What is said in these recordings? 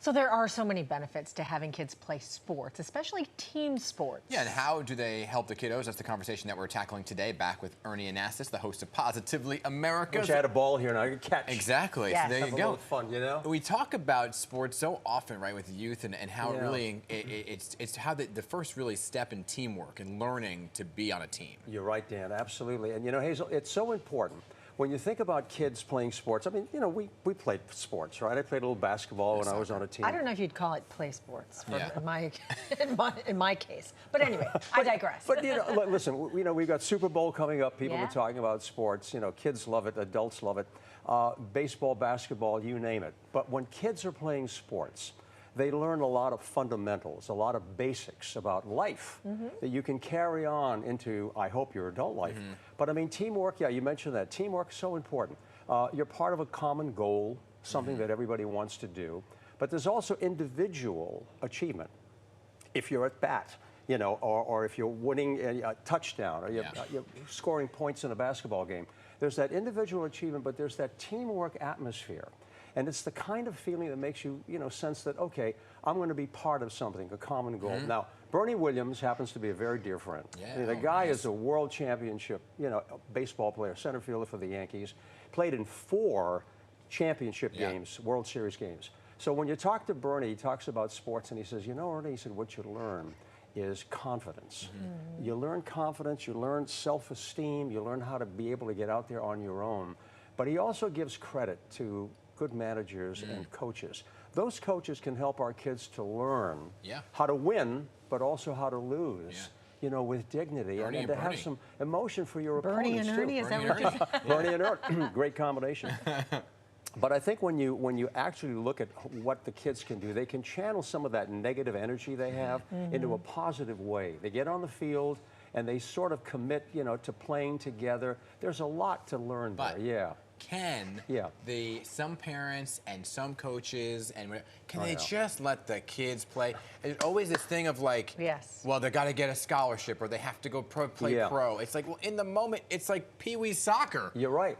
So there are so many benefits to having kids play sports, especially team sports. Yeah, and how do they help the kiddos? That's the conversation that we're tackling today, back with Ernie Anastos, the host of Positively America. I wish I had a ball here and I could catch. Exactly. Yes. So there you Have a go. little fun, you know? We talk about sports so often, right, with youth, and how it really, it's how the first really step in teamwork and learning to be on a team. You're right, Dan, absolutely. And you know, Hazel, it's so important. When you think about kids playing sports, I mean, you know, we played sports, right? I played a little basketball when I was on a team. I don't know if you'd call it play sports Yeah. in my case. But anyway, I digress. But you know, listen, you know, we've got Super Bowl coming up. People Yeah. are talking about sports. You know, kids love it, adults love it. Baseball, basketball, you name it. But when kids are playing sports, they learn a lot of fundamentals, a lot of basics about life that you can carry on into, I hope, your adult life. But I mean, teamwork, yeah, you mentioned that. Teamwork is so important. You're part of a common goal, something that everybody wants to do. But there's also individual achievement. If you're at bat, you know, or if you're winning a touchdown, or you're scoring points in a basketball game, there's that individual achievement, but there's that teamwork atmosphere. And it's the kind of feeling that makes you, you know, sense that, okay, I'm going to be part of something, a common goal. Now, Bernie Williams happens to be a very dear friend. Yeah. I mean, the guy is a world championship, you know, baseball player, center fielder for the Yankees, played in 4 championship games, World Series games. So when you talk to Bernie, he talks about sports, and he says, you know, Ernie, he said, what you learn is confidence. You learn confidence, you learn self-esteem, you learn how to be able to get out there on your own. But he also gives credit to good managers and coaches. Those coaches can help our kids to learn how to win, but also how to lose, you know, with dignity, and to have some emotion for your Bernie opponents and Ernie, too. is that what you said? Bernie and Ernie, great combination. But I think when you actually look at what the kids can do, they can channel some of that negative energy they have into a positive way. They get on the field and they sort of commit, you know, to playing together. There's a lot to learn there. Can some parents and some coaches can they just let the kids play? There's always this thing of like, well, they got to get a scholarship or they have to go play pro. It's like, well, in the moment, it's like Pee-wee soccer. You're right.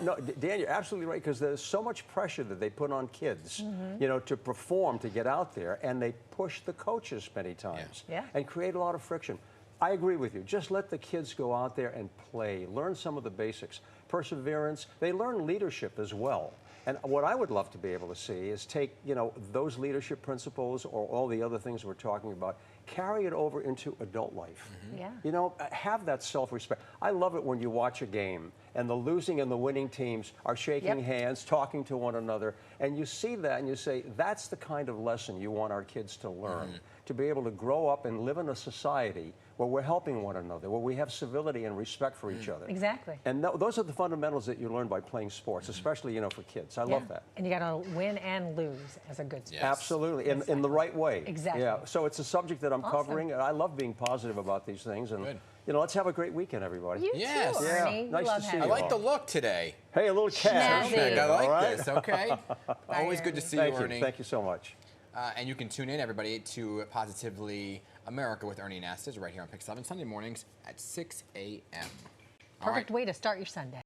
No, Dan, you're absolutely right, because there's so much pressure that they put on kids, you know, to perform, to get out there, and they push the coaches many times and create a lot of friction. I agree with you. Just let the kids go out there and play, learn some of the basics, perseverance. They learn leadership as well. And what I would love to be able to see is take, you know, those leadership principles or all the other things we're talking about, carry it over into adult life. You know, have that self-respect. I love it when you watch a game and the losing and the winning teams are shaking hands, talking to one another, and you see that and you say, that's the kind of lesson you want our kids to learn, to be able to grow up and live in a society where we're helping one another, where we have civility and respect for each other. Exactly. And those are the fundamentals that you learn by playing sports, especially, you know, for kids. I love that. And you got to win and lose as a good sport. Absolutely, in the right way. Exactly. Yeah. So it's a subject that I'm covering, and I love being positive about these things. And you know, let's have a great weekend, everybody. You too, Ernie. Nice to see you. I like the look today. Hey, a little cat. Snazzy. I like this. Okay. Always good to see you, Thank you. Ernie. Thank you so much. And you can tune in, everybody, to Positively America with Ernie Anastos right here on Pix 11 Sunday mornings at 6 a.m. Perfect way to start your Sunday.